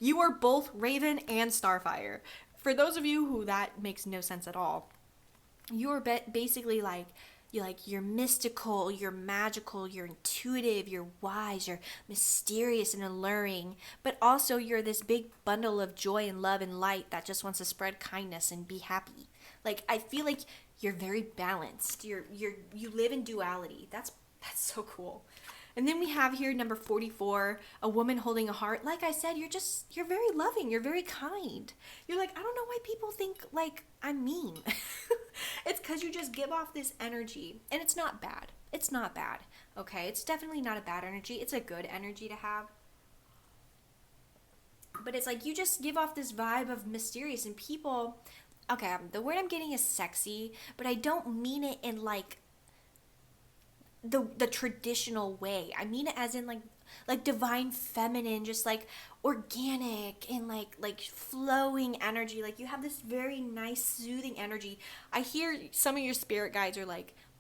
You are both Raven and Starfire. For those of you who that makes no sense at all, you're basically you're mystical, you're magical, you're intuitive, you're wise, you're mysterious and alluring, but also you're this big bundle of joy and love and light that just wants to spread kindness and be happy. I feel you're very balanced. You live in duality. That's so cool. And then we have here number 44, a woman holding a heart. Like I said, you're very loving. You're very kind. You're I don't know why people think I'm mean. It's because you just give off this energy. And it's not bad. It's not bad. Okay? It's definitely not a bad energy. It's a good energy to have. But it's you just give off this vibe of mysterious, and people, okay, the word I'm getting is sexy, but I don't mean it in the traditional way. I mean it as in divine feminine, just organic and flowing energy. You have this very nice soothing energy. I hear some of your spirit guides are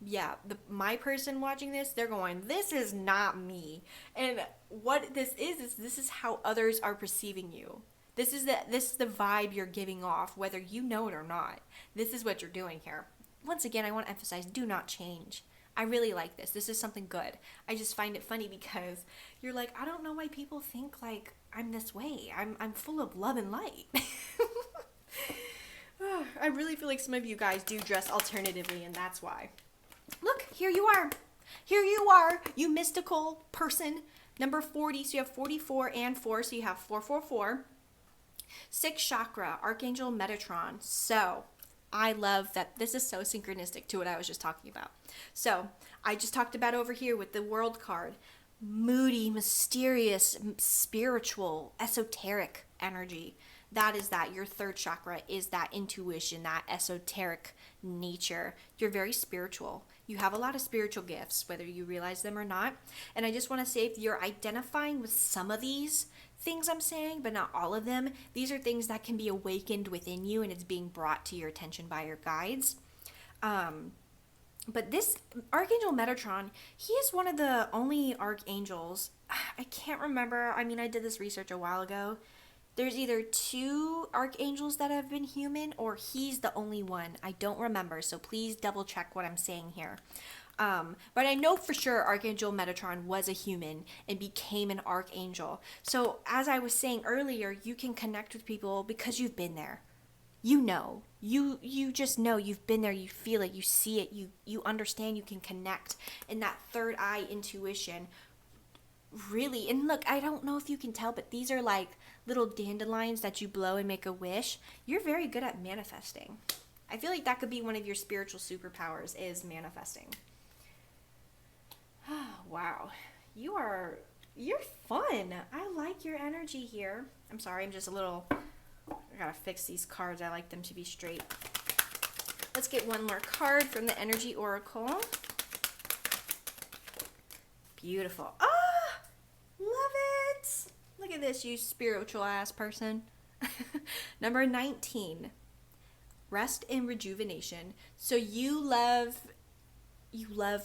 yeah, my person watching this, they're going, this is not me. And what this is this is how others are perceiving you. This is the vibe you're giving off, whether you know it or not. This is what you're doing here. Once again, I want to emphasize, do not change. I really like this. This is something good. I just find it funny because you're like, I don't know why people think like I'm this way. I'm full of love and light. I really feel like some of you guys do dress alternatively, and that's why. Look, here you are. Here you are, you mystical person. Number 40, so you have 44 and 4, so you have 444. 6th chakra, Archangel Metatron. So, I love that this is so synchronistic to what I was just talking about. So, I just talked about over here with the World card. Moody, mysterious, spiritual, esoteric energy. That is that. Your 3rd chakra is that intuition, that esoteric nature. You're very spiritual. You have a lot of spiritual gifts, whether you realize them or not. And I just want to say, if you're identifying with some of these things I'm saying, but not all of them, these are things that can be awakened within you, and it's being brought to your attention by your guides. But this Archangel Metatron, he is one of the only archangels. I can't remember. I mean, I did this research a while ago. There's either 2 archangels that have been human, or he's the only one. I don't remember, so please double check what I'm saying here. But I know for sure Archangel Metatron was a human and became an archangel. So as I was saying earlier, you can connect with people because you've been there. You know, you just know you've been there, you feel it, you see it, you understand, you can connect. And that third eye intuition, really, and look, I don't know if you can tell, but these are like little dandelions that you blow and make a wish. You're very good at manifesting. I feel like that could be one of your spiritual superpowers, is manifesting. Wow, you're fun. I like your energy here. I'm sorry, I'm just a little, I gotta fix these cards. I like them to be straight. Let's get one more card from the Energy Oracle. Beautiful. Ah, love it. Look at this, you spiritual ass person. Number 19, rest and rejuvenation. So you love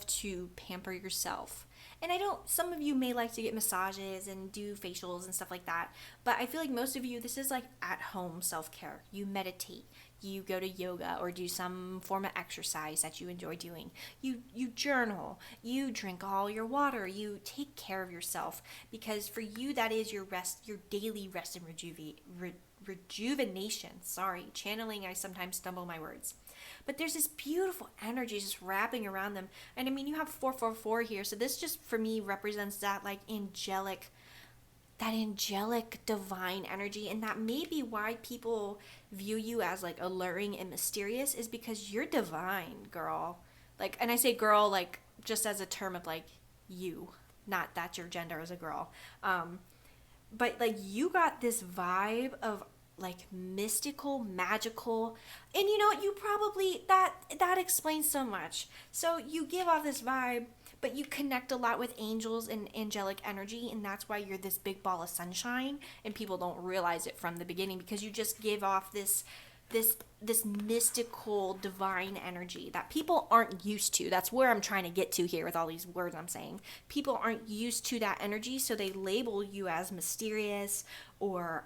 to pamper yourself. And some of you may like to get massages and do facials and stuff like that, but I feel like most of you, this is like at home self-care. You meditate, you go to yoga or do some form of exercise that you enjoy doing. You journal, you drink all your water, you take care of yourself, because for you that is your rest, your daily rest and rejuvenation. Sorry, channeling, I sometimes stumble my words. But there's this beautiful energy just wrapping around them. And I mean, you have 444 here, so this just for me represents that like angelic divine energy. And that may be why people view you as like alluring and mysterious, is because you're divine, girl. Like, and I say girl like just as a term of like you, not that your gender is a girl. But like you got this vibe of like mystical, magical, and you know what, you probably, that explains so much. So you give off this vibe, but you connect a lot with angels and angelic energy, and that's why you're this big ball of sunshine, and people don't realize it from the beginning, because you just give off this mystical divine energy that people aren't used to. That's where I'm trying to get to here with all these words I'm saying. People aren't used to that energy, so they label you as mysterious or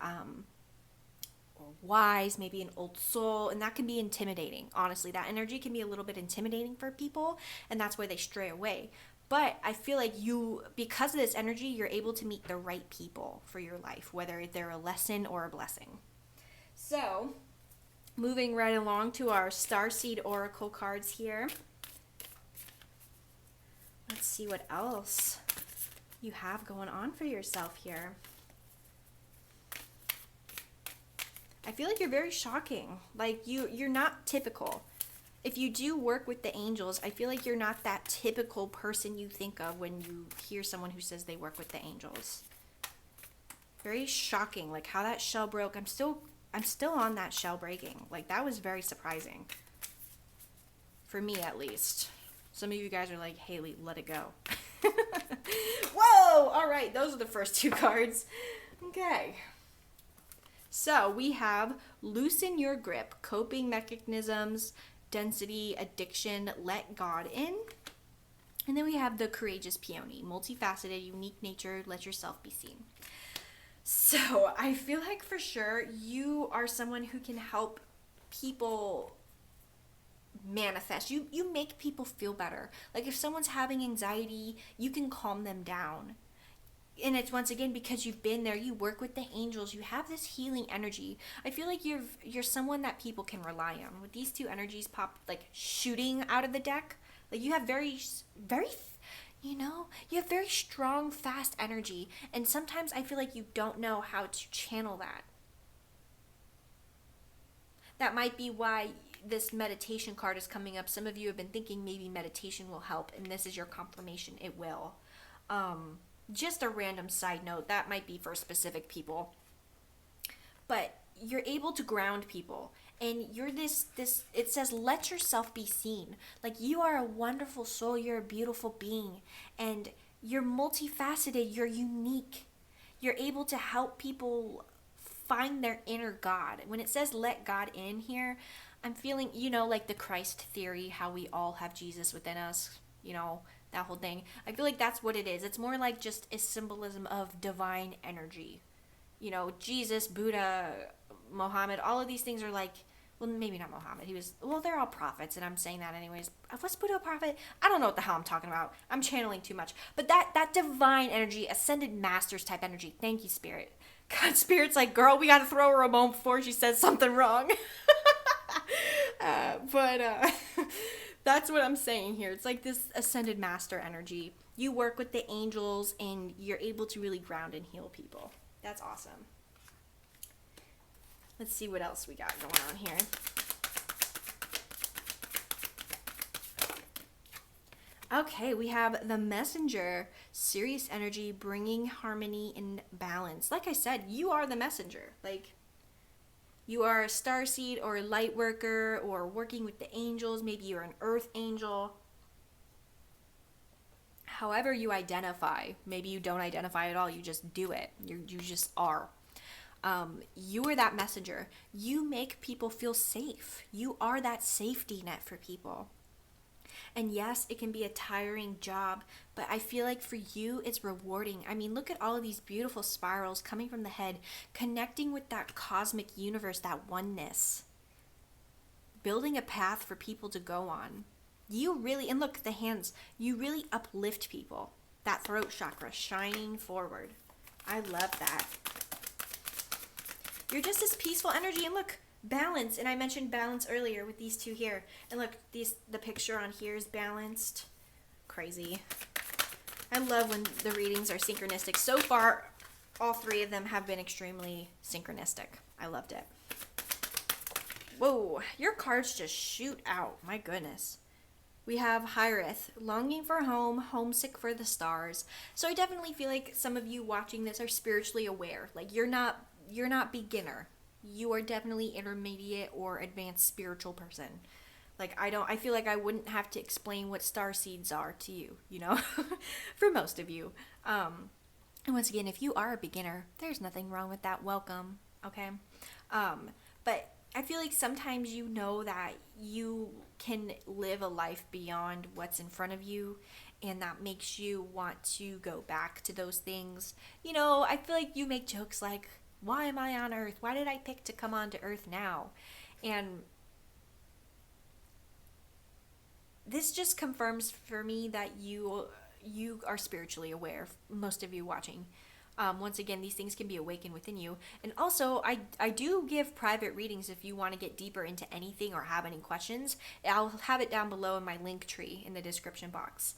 wise, maybe an old soul, and that can be intimidating. Honestly, that energy can be a little bit intimidating for people, and that's why they stray away. But I feel like you, because of this energy, you're able to meet the right people for your life, whether they're a lesson or a blessing. So, moving right along to our Starseed Oracle cards here. Let's see what else you have going on for yourself here. I feel like you're very shocking. Like you're not typical. If you do work with the angels, I feel like you're not that typical person you think of when you hear someone who says they work with the angels. Very shocking, like how that shell broke. I'm still on that shell breaking. Like that was very surprising. For me at least. Some of you guys are like, Haley, let it go. Whoa! All right, those are the first 2 cards. Okay. So we have loosen your grip, coping mechanisms, density, addiction, let God in. And then we have the courageous peony, multifaceted, unique nature, let yourself be seen. So I feel like for sure you are someone who can help people manifest. You make people feel better. Like if someone's having anxiety, you can calm them down. And it's once again because you've been there, you work with the angels, you have this healing energy. I feel like you're someone that people can rely on. With these two energies pop like shooting out of the deck, like you have very you have very strong, fast energy, and sometimes I feel like you don't know how to channel that. That might be why this meditation card is coming up. Some of you have been thinking maybe meditation will help, and this is your confirmation. It will. Just a random side note, that might be for specific people. But you're able to ground people, and you're this it says let yourself be seen. Like you are a wonderful soul, you're a beautiful being, and you're multifaceted, you're unique. You're able to help people find their inner God. When it says let God in here, I'm feeling, like the Christ theory, how we all have Jesus within us, that whole thing. I feel like that's what it is. It's more like just a symbolism of divine energy. Jesus, Buddha, Muhammad, all of these things are like, well, maybe not Muhammad. They're all prophets, and I'm saying that anyways. Was Buddha a prophet? I don't know what the hell I'm talking about. I'm channeling too much. But that divine energy, ascended masters type energy. Thank you, Spirit. God, Spirit's like, girl, we got to throw her a bone before she says something wrong. But that's what I'm saying here. It's like this ascended master energy. You work with the angels, and you're able to really ground and heal people. That's awesome. Let's see what else we got going on here. Okay, we have the messenger, Sirius energy, bringing harmony and balance. Like I said, you are the messenger. Like, you are a starseed or a light worker or working with the angels. Maybe you're an earth angel. However you identify. Maybe you don't identify at all. You just do it. You just are. You are that messenger. You make people feel safe. You are that safety net for people. And yes, it can be a tiring job, but I feel like for you, it's rewarding. I mean, look at all of these beautiful spirals coming from the head, connecting with that cosmic universe, that oneness, building a path for people to go on. You really, and look, the hands, you really uplift people. That throat chakra shining forward. I love that. You're just this peaceful energy, and look, balance. And I mentioned balance earlier with these two here. And look, the picture on here is balanced. Crazy. I love when the readings are synchronistic. So far, all three of them have been extremely synchronistic. I loved it. Whoa, your cards just shoot out. My goodness. We have Hyrith, longing for home, homesick for the stars. So I definitely feel like some of you watching this are spiritually aware. Like you're not beginner. You are definitely intermediate or advanced spiritual person. Like I feel like I wouldn't have to explain what star seeds are to you, for most of you. And once again, if you are a beginner, there's nothing wrong with that. Welcome, okay? But I feel like sometimes you know that you can live a life beyond what's in front of you, and that makes you want to go back to those things. I feel like you make jokes like, why am I on Earth? Why did I pick to come onto Earth now? And this just confirms for me that you are spiritually aware, most of you watching. Once again, these things can be awakened within you. And also, I do give private readings if you want to get deeper into anything or have any questions. I'll have it down below in my link tree in the description box.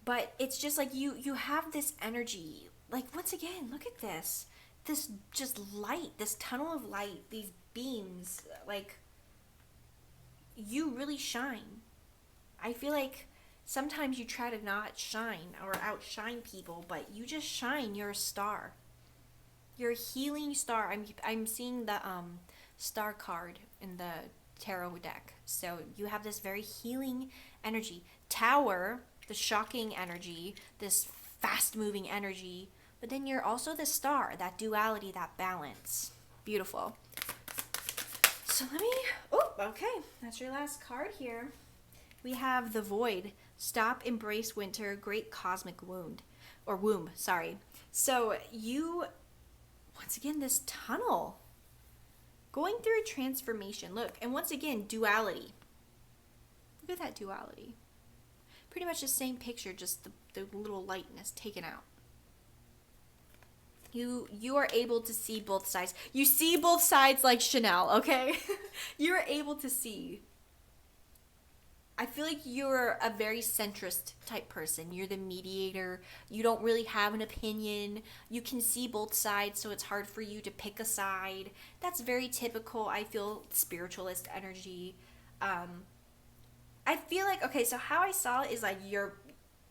But it's just like you have this energy. Like, once again, look at this. This just light, this tunnel of light, these beams, like, you really shine. I feel like sometimes you try to not shine or outshine people, but you just shine. You're a star. You're a healing star. I'm seeing the star card in the tarot deck. So you have this very healing energy. Tower, the shocking energy, this fast-moving energy. But then you're also the star, that duality, that balance. Beautiful. So okay, that's your last card here. We have the Void. Stop, embrace winter, great cosmic womb, sorry. So you, once again, this tunnel. Going through a transformation. Look, and once again, duality. Look at that duality. Pretty much the same picture, just the little lightness taken out. You are able to see both sides. You see both sides like Chanel, okay? You are able to see. I feel like you're a very centrist type person. You're the mediator. You don't really have an opinion. You can see both sides, so it's hard for you to pick a side. That's very typical, I feel, spiritualist energy. I feel like, okay, so how I saw it is like you're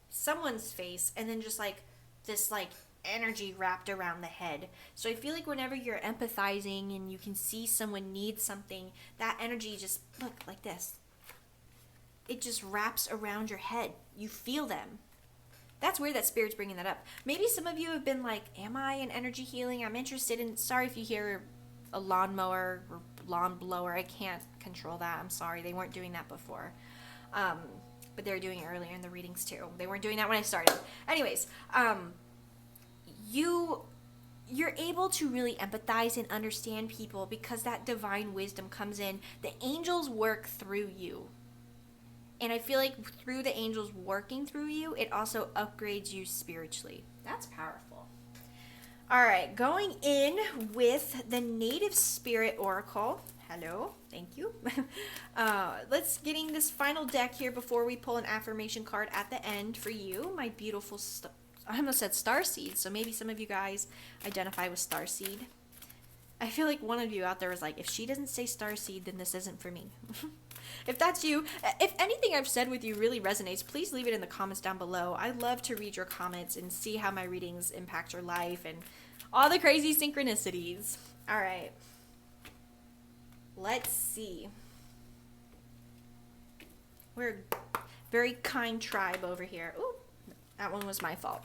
someone's face and then just like this like energy wrapped around the head. So I feel like whenever you're empathizing and you can see someone needs something, that energy just, look, like this. It just wraps around your head. You feel them. That's weird that Spirit's bringing that up. Maybe some of you have been like, am I an energy healing? I'm interested in, sorry if you hear a lawnmower or lawn blower. I can't control that. I'm sorry. They weren't doing that before. But they were doing it earlier in the readings too. They weren't doing that when I started. Anyways, you're able to really empathize and understand people because that divine wisdom comes in. The angels work through you. And I feel like through the angels working through you, it also upgrades you spiritually. That's powerful. All right, going in with the Native Spirit Oracle. Hello, thank you. Let's getting this final deck here before we pull an affirmation card at the end for you, my beautiful I almost said starseed, so maybe some of you guys identify with starseed. I feel like one of you out there is like, if she doesn't say starseed, then this isn't for me. If that's you, if anything I've said with you really resonates, please leave it in the comments down below. I love to read your comments and see how my readings impact your life and all the crazy synchronicities. All right. Let's see. We're a very kind tribe over here. Ooh, that one was my fault.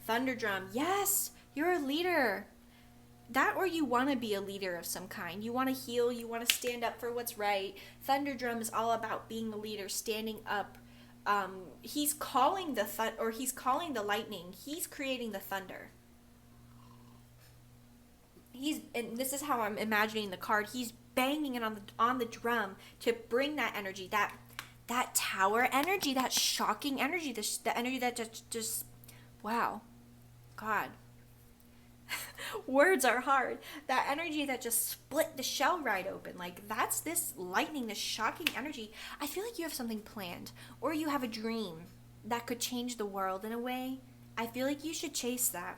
Thunder drum. Yes, you're a leader. That or you want to be a leader of some kind. You want to heal. You want to stand up for what's right. Thunder drum is all about being a leader, standing up. He's calling he's calling the lightning. He's creating the thunder. And this is how I'm imagining the card. He's banging it on the drum to bring that energy, that tower energy, that shocking energy, the energy that just wow, God. Words are hard. That energy that just split the shell right open. Like, that's this lightning, this shocking energy. I feel like you have something planned, or you have a dream that could change the world in a way. I feel like you should chase that.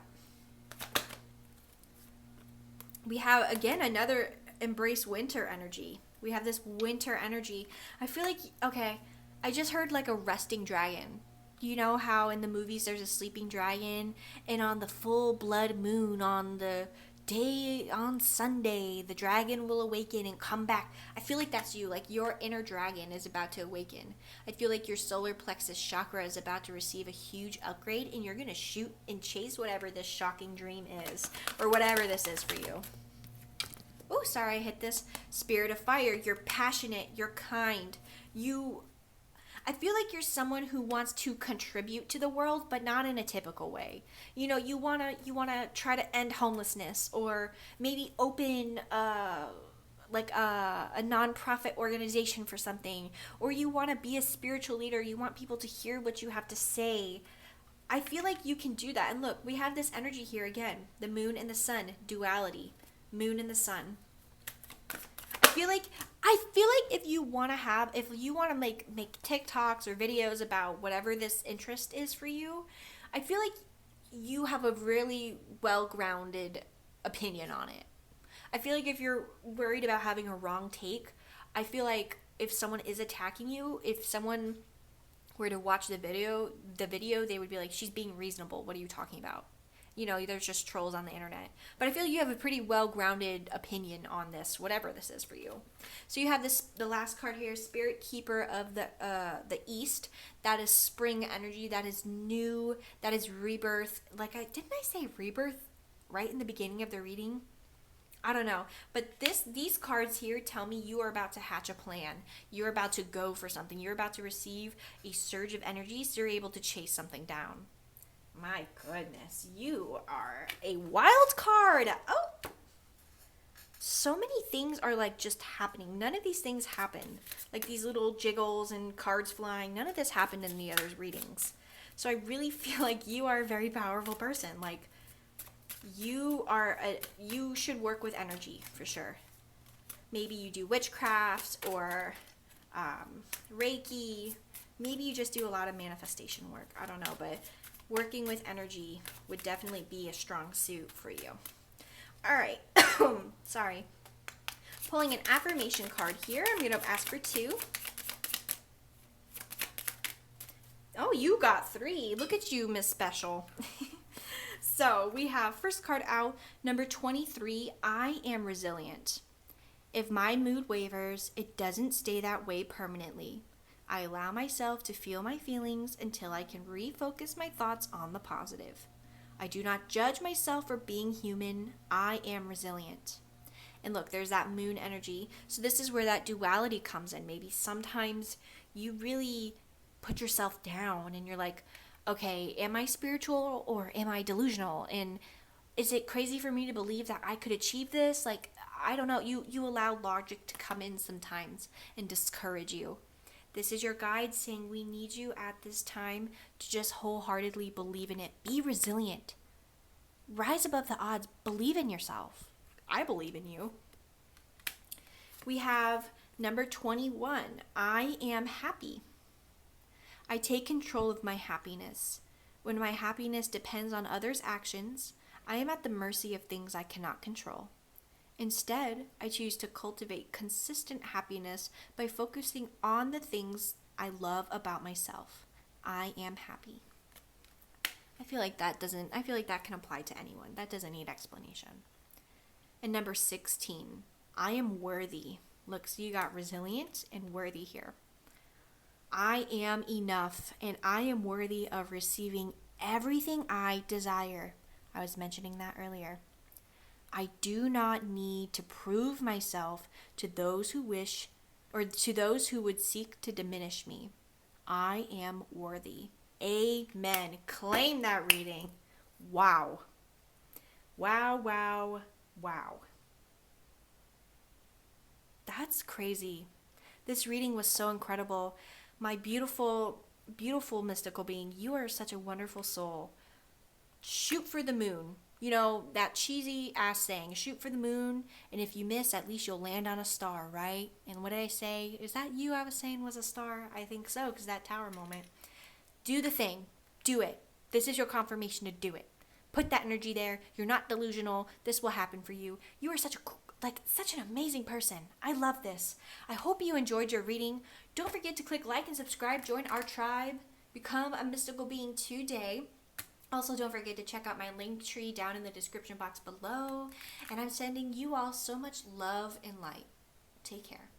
We have, again, another embrace winter energy. We have this winter energy. I feel like, okay, I just heard like a resting dragon. You know how in the movies there's a sleeping dragon, and on the full blood moon on the day on Sunday, the dragon will awaken and come back. I feel like that's you. Like, your inner dragon is about to awaken. I feel like your solar plexus chakra is about to receive a huge upgrade, and you're going to shoot and chase whatever this shocking dream is, or whatever this is for you. Oh, sorry, I hit this. Spirit of fire. You're passionate. You're kind. I feel like you're someone who wants to contribute to the world, but not in a typical way. You know, you wanna try to end homelessness, or maybe open a nonprofit organization for something, or you want to be a spiritual leader. You want people to hear what you have to say. I feel like you can do that. And look, we have this energy here again: the moon and the sun, duality, moon and the sun. I feel like if you want to make TikToks or videos about whatever this interest is for you, I feel like you have a really well-grounded opinion on it. I feel like if you're worried about having a wrong take, I feel like if someone is attacking you, if someone were to watch the video, they would be like, she's being reasonable. What are you talking about? You know, there's just trolls on the internet. But I feel like you have a pretty well-grounded opinion on this, whatever this is for you. So you have the last card here, Spirit Keeper of the East. That is spring energy. That is new. That is rebirth. Didn't I say rebirth right in the beginning of the reading? I don't know. But these cards here tell me you are about to hatch a plan. You're about to go for something. You're about to receive a surge of energy, so you're able to chase something down. My goodness, you are a wild card. Oh, so many things are like just happening. None of these things happen. Like these little jiggles and cards flying, none of this happened in the other readings. So I really feel like you are a very powerful person. Like you should work with energy for sure. Maybe you do witchcraft or Reiki. Maybe you just do a lot of manifestation work. I don't know, but working with energy would definitely be a strong suit for you. All right. Sorry. Pulling an affirmation card here. I'm going to ask for 2. Oh, you got 3. Look at you, Miss Special. So we have first card out, number 23, I am resilient. If my mood wavers, it doesn't stay that way permanently. I allow myself to feel my feelings until I can refocus my thoughts on the positive. I do not judge myself for being human. I am resilient. And look, there's that moon energy. So this is where that duality comes in. Maybe sometimes you really put yourself down and you're like, okay, am I spiritual or am I delusional? And is it crazy for me to believe that I could achieve this? Like, I don't know. You allow logic to come in sometimes and discourage you. This is your guide saying we need you at this time to just wholeheartedly believe in it. Be resilient. Rise above the odds. Believe in yourself. I believe in you. We have number 21. I am happy. I take control of my happiness. When my happiness depends on others' actions, I am at the mercy of things I cannot control. Instead, I choose to cultivate consistent happiness by focusing on the things I love about myself. I am happy. I feel like that can apply to anyone. That doesn't need explanation. And number 16, I am worthy. Look, so you got resilient and worthy here. I am enough and I am worthy of receiving everything I desire. I was mentioning that earlier. I do not need to prove myself to those who wish or to those who would seek to diminish me. I am worthy. Amen. Claim that reading. Wow. Wow, wow, wow. That's crazy. This reading was so incredible. My beautiful, beautiful mystical being, you are such a wonderful soul. Shoot for the moon. You know, that cheesy ass saying, shoot for the moon, and if you miss, at least you'll land on a star, right? And what did I say? Is that you I was saying was a star? I think so, because that tower moment. Do the thing. Do it. This is your confirmation to do it. Put that energy there. You're not delusional. This will happen for you. You are such an amazing person. I love this. I hope you enjoyed your reading. Don't forget to click like and subscribe. Join our tribe. Become a mystical being today. Also, don't forget to check out my link tree down in the description box below. And I'm sending you all so much love and light. Take care.